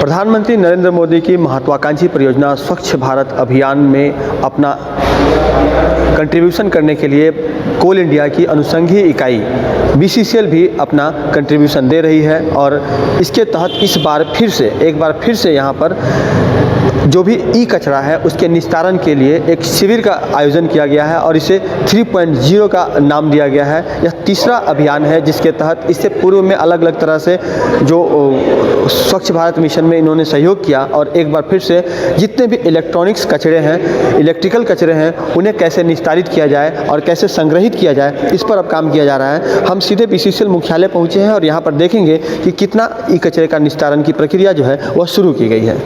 प्रधानमंत्री नरेंद्र मोदी की महत्वाकांक्षी परियोजना स्वच्छ भारत अभियान में अपना कंट्रीब्यूशन करने के लिए कोल इंडिया की अनुषंगी इकाई BCCL भी अपना कंट्रीब्यूशन दे रही है और इसके तहत एक बार फिर से यहाँ पर जो भी ई कचरा है उसके निस्तारण के लिए एक शिविर का आयोजन किया गया है और इसे 3.0 का नाम दिया गया है। यह तीसरा अभियान है जिसके तहत इससे पूर्व में अलग अलग तरह से जो स्वच्छ भारत मिशन में इन्होंने सहयोग किया और एक बार फिर से जितने भी इलेक्ट्रॉनिक्स कचरे हैं, इलेक्ट्रिकल कचरे हैं, उन्हें कैसे निस्तारित किया जाए और कैसे संग्रहित किया जाए, इस पर अब काम किया जा रहा है। हम सीधे BCCL मुख्यालय पहुँचे हैं और यहाँ पर देखेंगे कि कितना ई कचरे का निस्तारण की प्रक्रिया जो है वह शुरू की गई है।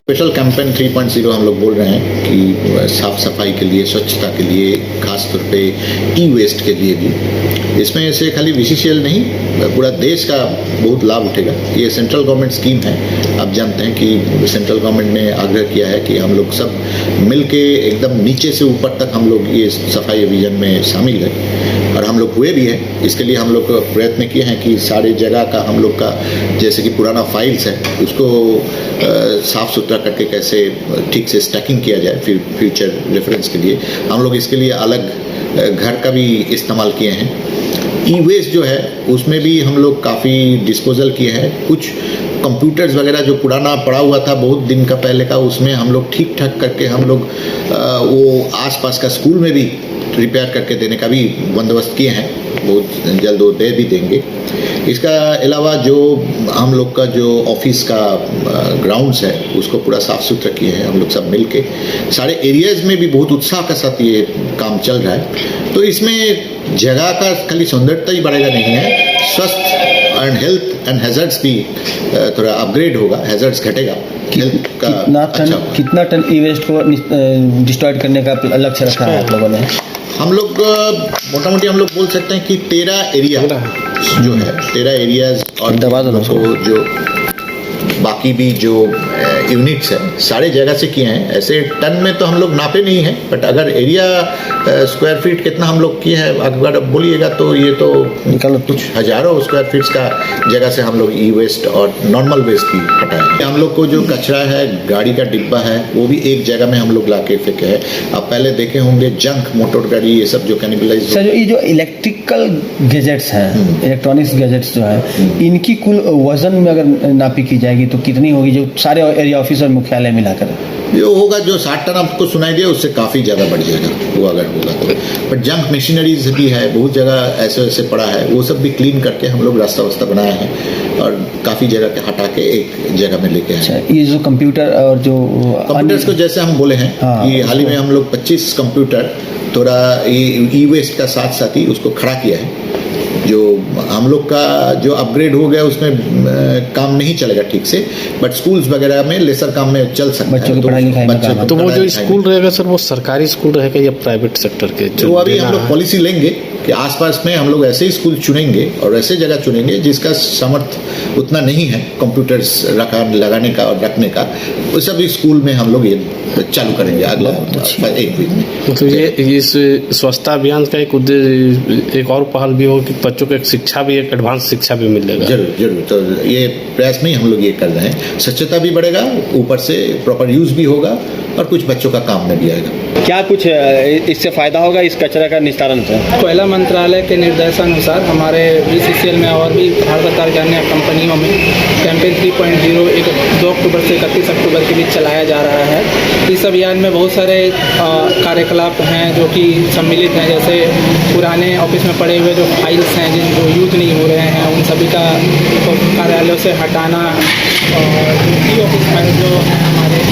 स्पेशल कैंपेन 3.0 हम लोग बोल रहे हैं कि साफ सफाई के लिए, स्वच्छता के लिए, खास तौर पे ई वेस्ट के लिए भी। इसमें से खाली BCCL नहीं, पूरा देश का बहुत लाभ उठेगा। ये सेंट्रल गवर्नमेंट स्कीम है। आप जानते हैं कि सेंट्रल गवर्नमेंट ने आग्रह किया है कि हम लोग सब मिलके एकदम नीचे से ऊपर तक हम लोग ये सफाई अभियान में शामिल हैं और हम लोग हुए भी हैं। इसके लिए हम लोग प्रयत्न किए हैं कि सारे जगह का हम लोग का जैसे कि पुराना फाइल्स है उसको साफ़ सुथरा करके कैसे ठीक से स्टैकिंग किया जाए फ्यूचर रेफरेंस के लिए। हम लोग इसके लिए अलग घर का भी इस्तेमाल किए हैं। ई वेस्ट जो है उसमें भी हम लोग काफ़ी डिस्पोजल किए हैं। कुछ कंप्यूटर्स वगैरह जो पुराना पड़ा हुआ था बहुत दिन का पहले का, उसमें हम लोग ठीक ठाक करके हम लोग वो आसपास का स्कूल में भी रिपेयर करके देने का भी बंदोबस्त किए हैं। बहुत जल्द वो दे भी देंगे। इसका अलावा जो हम लोग का जो ऑफिस का ग्राउंड्स है उसको पूरा साफ़ सुथरा किए हैं हम लोग सब मिल के। सारे एरियाज़ में भी बहुत उत्साह के साथ ये काम चल रहा है। तो इसमें जगह का खाली सौंदर्यता ही बढ़ेगा नहीं है, स्वस्थ एंड हेल्थ एंड हैजर्ड्स भी थोड़ा अपग्रेड होगा, हैजर्ड्स घटेगा। कितना टन ई वेस्ट को डिस्ट्रॉय करने का लक्ष्य रखा है आप लोगों ने? हम लोग मोटा मोटी हम लोग बोल सकते हैं कि 13 एरिया जो है, 13 एरियाज और जो बाकी भी जो यूनिट्स है सारे जगह से किए हैं। ऐसे टन में तो हम लोग नापे नहीं हैं, बट अगर एरिया स्क्वायर फीट कितना हम लोग किए हैं अगर बोलिएगा तो ये तो कुछ हजारों स्क्वायर फीट्स का जगह से हम लोग ई वेस्ट और नॉर्मल वेस्ट भी हटाए। हम लोग को जो कचरा है, गाड़ी का डिब्बा है, वो भी एक जगह में हम लोग ला के फेंके हैं। आप पहले देखे होंगे जंक मोटर गाड़ी ये सब जो कैनिबलाइज। ये जो इलेक्ट्रिकल गैजेट्स हैं, इलेक्ट्रॉनिक्स गैजेट्स जो है, इनकी कुल वजन में अगर नापी की जाएगी तो कितनी होगी जो सारे एरिया ऑफिस और मुख्यालय मिलाकर? जो होगा जो 60 टन आपको सुनाई दिया उससे काफ़ी ज़्यादा बढ़ जाएगा वो अगर होगा तो। बट जंक मशीनरीज भी है, बहुत जगह ऐसे वैसे पड़ा है, वो सब भी क्लीन करके हम लोग रास्ता वास्ता बनाए हैं और काफ़ी जगह के हटा के एक जगह में लेके आए। ये जो कंप्यूटर और जो कंप्यूटर्स को जैसे हम बोले हैं कि हाल ही में हम लोग 25 कंप्यूटर थोड़ा ई वेस्ट का साथ साथ ही उसको खड़ा किया है। जो हम लोग का जो अपग्रेड हो गया उसमें काम नहीं चलेगा ठीक से, बट स्कूल्स वगैरह में लेसर काम में चल सकता है। बच्चों की पढ़ाई लिखाई में तो वो जो स्कूल रहेगा सर वो सरकारी स्कूल रहेगा या प्राइवेट सेक्टर के? तो अभी हम लोग पॉलिसी लेंगे कि आसपास में हम लोग ऐसे ही स्कूल चुनेंगे और ऐसे जगह चुनेंगे जिसका सामर्थ्य उतना नहीं है कंप्यूटर्स लगाने का और रखने का। वो सभी स्कूल में हम लोग ये चालू करेंगे अगला 1 वीक में। तो ये इस स्वच्छता अभियान का एक उद्देश्य, एक और पहल भी हो कि बच्चों को एक शिक्षा भी, एक एडवांस शिक्षा भी मिलेगा। जरूर जरूर। तो ये प्रयास में ही हम लोग ये कर रहे हैं। स्वच्छता भी बढ़ेगा, ऊपर से प्रॉपर यूज भी होगा और कुछ बच्चों का काम में भी आएगा। क्या कुछ इससे फायदा होगा इस कचरा का निस्तारण से? कोयला मंत्रालय के निर्देशानुसार हमारे BCCL में और भी भारत सरकार के अन्य कंपनियों में कैंपेन 3.0 2 अक्टूबर से 31 अक्टूबर के बीच चलाया जा रहा है। इस अभियान में बहुत सारे कार्यकलाप हैं जो कि सम्मिलित हैं, जैसे पुराने ऑफिस में पड़े हुए जो फाइल्स हैं जिनको यूज नहीं हो रहे हैं उन सभी का कार्यालयों से हटाना और ई ऑफिस फाइल जो हैं हमारे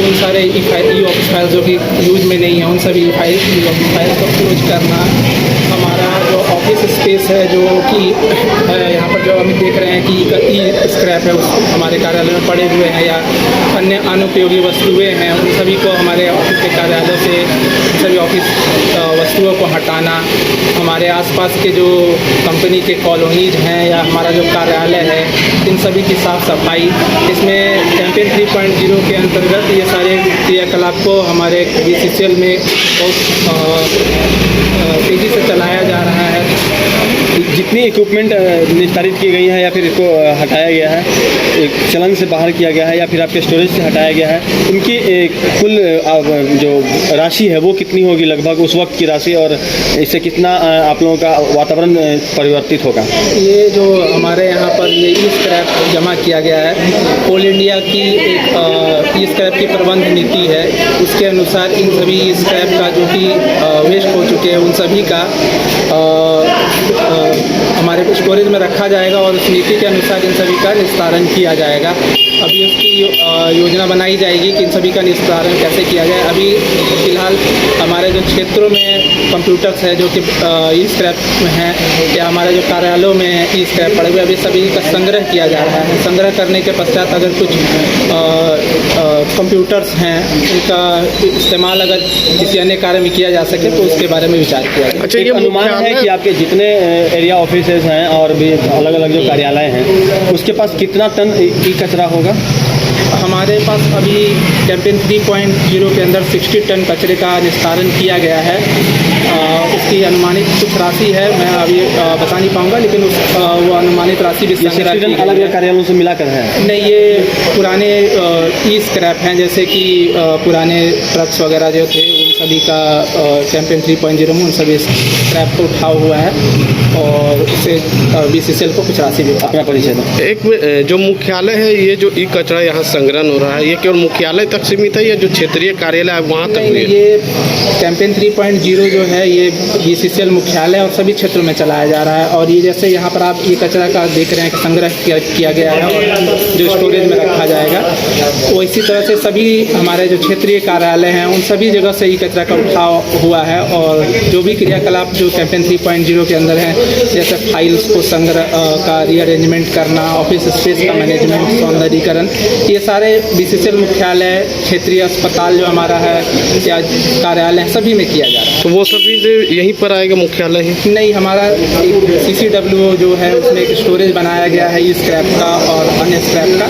उन सारे ई ऑफिस फाइल जो कि यूज में नहीं है उन सभी ई ऑफिस फाइल को क्लोज करना। हमारा जो ऑफिस स्पेस है जो कि यहाँ पर जो हम देख रहे हैं कि ई स्क्रैप है हमारे कार्यालय में पड़े हुए हैं या अन्य अनुपयोगी वस्तुएं हैं, उन सभी को हमारे ऑफिस के कार्यालय से सभी ऑफिस वस्तुओं को हटाना। हमारे आसपास के जो कंपनी के कॉलोनीज हैं या हमारा जो कार्यालय है इन सभी की साफ़ सफाई, इसमें कैंपेन 3.0 के अंतर्गत ये सारे क्रियाकलाप को हमारे BCCL में बहुत तेज़ी से चलाया जा रहा है। जितनी इक्विपमेंट निस्तारित की गई है या फिर इसको हटाया गया है, एक चलन से बाहर किया गया है या फिर आपके स्टोरेज से हटाया गया है, उनकी कुल जो राशि है वो कितनी होगी लगभग उस वक्त की राशि, और इससे कितना आप लोगों का वातावरण परिवर्तित होगा? ये जो हमारे यहाँ पर ये ई स्क्रैप जमा किया गया है, कोल इंडिया की एक ई स्क्रैप की प्रबंध नीति है, उसके अनुसार इन सभी ई स्क्रैप का जो कि वेस्ट हो चुके हैं उन सभी का हमारे स्टोरेज में रखा जाएगा और उस नीति के अनुसार इन सभी का निस्तारण किया जाएगा। अभी उसकी योजना बनाई जाएगी कि इन सभी का निस्तारण कैसे किया जाए। अभी फ़िलहाल हमारे जो क्षेत्रों में कंप्यूटर्स है जो कि ई स्क्रैप में हैं या हमारे जो कार्यालयों में ई स्क्रैप पड़े हुए, अभी सभी का संग्रह किया जा रहा है। संग्रह करने के पश्चात अगर कुछ कंप्यूटर्स हैं उनका इस्तेमाल अगर किसी अन्य कार्य में किया जा सके तो उसके बारे में विचार किया जाए। अच्छा, ये अनुमान है कि आपके जितने एरिया ऑफिसेज हैं और भी अलग अलग जो कार्यालय हैं उसके पास कितना टन ई कचरा होगा? हमारे पास अभी कैंपेन 3.0 के अंदर 60 टन कचरे का निस्तारण किया गया है। उसकी अनुमानित कुछ राशि है, मैं अभी बता नहीं पाऊँगा, लेकिन वो अनुमानित राशि भी संग्रह की अलग अलग कार्यालयों से मिलाकर है? नहीं, ये पुराने ई स्क्रैप हैं, जैसे कि पुराने ट्रक्स वगैरह जो थे उन सभी का कैंपेन 3.0 में उन सभी स्क्रैप को उठा हुआ है और उससे BCCL को कुछ राशि भी। अपना परिचय दो। एक जो मुख्यालय है, ये जो ई कचरा यहाँ संग्रहण हो रहा है, ये केवल मुख्यालय तक सीमित है या जो क्षेत्रीय कार्यालय है वहाँ तक भी है? ये कैंपेन 3.0 जो है ये BCCL मुख्यालय और सभी क्षेत्रों में चलाया जा रहा है। और ये जैसे यहाँ पर आप ये कचरा का देख रहे हैं कि संग्रह किया गया है और जो स्टोरेज में रखा जाएगा, वो इसी तरह से सभी हमारे जो क्षेत्रीय कार्यालय हैं उन सभी जगह से ये कचरा का उठाव हुआ है। और जो भी क्रियाकलाप जो कैंपेन 3.0 के अंदर हैं, जैसे फाइल्स को संग्रह का रीअरेंजमेंट करना, ऑफिस स्पेस का मैनेजमेंट, सौंदर्यीकरण, ये सारे BCCL मुख्यालय, क्षेत्रीय अस्पताल जो हमारा है या कार्यालय सभी में किया जा रहा है। तो वो सभी यहीं पर आएगा मुख्यालय ही? नहीं, हमारा एक CCWO जो है उसमें एक स्टोरेज बनाया गया है ई स्क्रैप का और अन्य स्क्रैप का,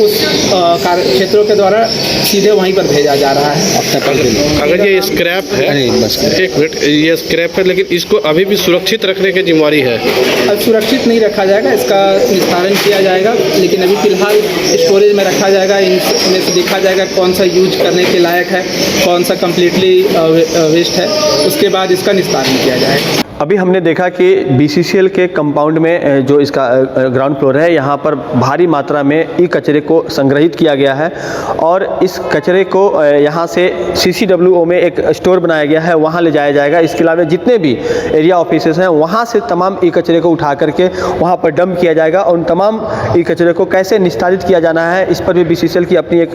उस क्षेत्रों के द्वारा सीधे वहीं पर भेजा जा रहा है। अब तक अगर ये स्क्रैप है, एक मिनट, ये स्क्रैप है लेकिन इसको अभी भी सुरक्षित रखने की जिम्मेवारी है? अब सुरक्षित नहीं रखा जाएगा, इसका निस्तारण किया जाएगा, लेकिन अभी फिलहाल स्टोरेज में रखा जाएगा। इनमें से देखा जाएगा कौन सा यूज करने के लायक है, कौन सा कम्प्लीटली वेस्ट है, उसके बाद इसका निस्तारण किया जाएगा। अभी हमने देखा कि BCCL के कंपाउंड में जो इसका ग्राउंड फ्लोर है, यहाँ पर भारी मात्रा में ई कचरे को संग्रहित किया गया है और इस कचरे को यहाँ से CCWO में एक स्टोर बनाया गया है, वहाँ ले जाया जाएगा। इसके अलावा जितने भी एरिया ऑफिसेस हैं वहाँ से तमाम ई कचरे को उठा करके वहाँ पर डंप किया जाएगा और उन तमाम ई कचरे को कैसे निस्तारित किया जाना है इस पर भी BCCL की अपनी एक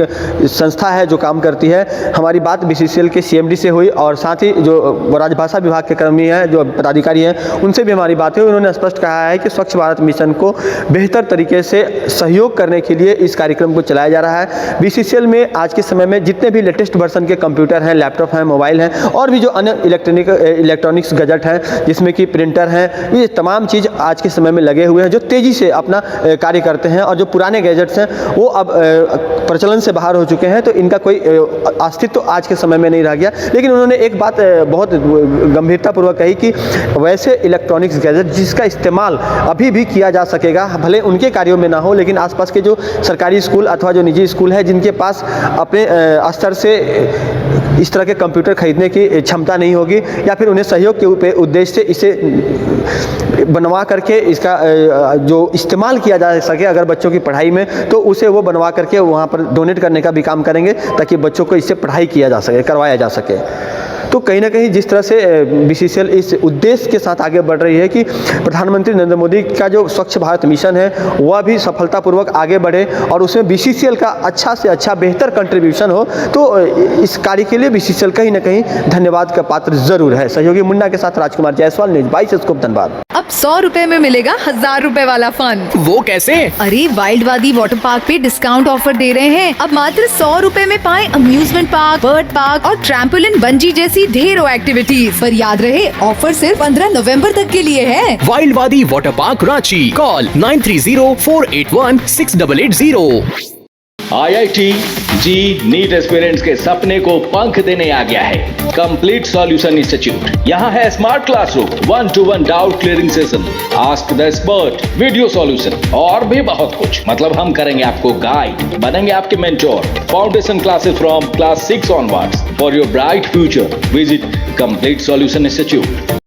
संस्था है जो काम करती है। हमारी बात BCCL के CMD से हुई और साथ ही जो राजभाषा विभाग के कर्मी हैं, जो अधिकारी हैं, उनसे भी हमारी बात हुई। उन्होंने स्पष्ट कहा है कि स्वच्छ भारत मिशन को बेहतर तरीके से सहयोग करने के लिए इस कार्यक्रम को चलाया जा रहा है। BCCL में आज के समय में जितने भी लेटेस्ट वर्जन के कंप्यूटर हैं, लैपटॉप हैं, मोबाइल हैं और भी जो अन्य इलेक्ट्रॉनिक्स गैजेट हैं जिसमें कि प्रिंटर हैं, ये तमाम चीज़ आज के समय में लगे हुए हैं जो तेज़ी से अपना कार्य करते हैं। और जो पुराने गैजेट्स हैं वो अब प्रचलन से बाहर हो चुके हैं, तो इनका कोई अस्तित्व आज के समय में नहीं रह गया। लेकिन उन्होंने एक बात बहुत गंभीरतापूर्वक कही कि वैसे इलेक्ट्रॉनिक्स गैजेट जिसका इस्तेमाल अभी भी किया जा सकेगा, भले उनके कार्यों में ना हो, लेकिन आसपास के जो सरकारी स्कूल अथवा जो निजी स्कूल है जिनके पास अपने स्तर से इस तरह के कंप्यूटर खरीदने की क्षमता नहीं होगी या फिर उन्हें सहयोग के उद्देश्य से इसे बनवा करके इसका जो इस्तेमाल किया जा सके अगर बच्चों की पढ़ाई में, तो उसे वो बनवा करके वहाँ पर डोनेट करने का भी काम करेंगे ताकि बच्चों को इससे पढ़ाई किया जा सके, करवाया जा सके। तो कहीं ना कहीं जिस तरह से BCCL इस उद्देश्य के साथ आगे बढ़ रही है कि प्रधानमंत्री नरेंद्र मोदी का जो स्वच्छ भारत मिशन है वह भी सफलतापूर्वक आगे बढ़े और उसमें BCCL का अच्छा से अच्छा बेहतर कंट्रीब्यूशन हो, तो इस कार्य के लिए BCCL कहीं ना कहीं धन्यवाद का पात्र जरूर है। सहयोगी मुन्ना के साथ राजकुमार जायसवाल, न्यूज़ 22 स्कूप, धनबाद। अब 100 रुपए में मिलेगा 1000 रुपए वाला फन। वो कैसे? अरे वाइल्ड वादी वाटर पार्क पे डिस्काउंट ऑफर दे रहे हैं। अब मात्र 100 रुपए में पाएं अम्यूजमेंट पार्क, बर्ड पार्क और ट्रैम्पोलिन, बंजी जैसी ढेरों एक्टिविटीज। पर याद रहे ऑफर सिर्फ 15 नवंबर तक के लिए है। वाइल्ड वादी water park Ranchi, call 9304816880। IIT जी नीट एस्पिरेंट्स के सपने को पंख देने आ गया है कंप्लीट सॉल्यूशन इंस्टीट्यूट। यहाँ है smart classroom, 1-to-1 doubt clearing session, ask the expert, video solution और भी बहुत कुछ। मतलब हम करेंगे आपको गाइड, बनेंगे आपके mentor. Foundation classes from class 6 onwards for your bright future. Visit complete solution institute.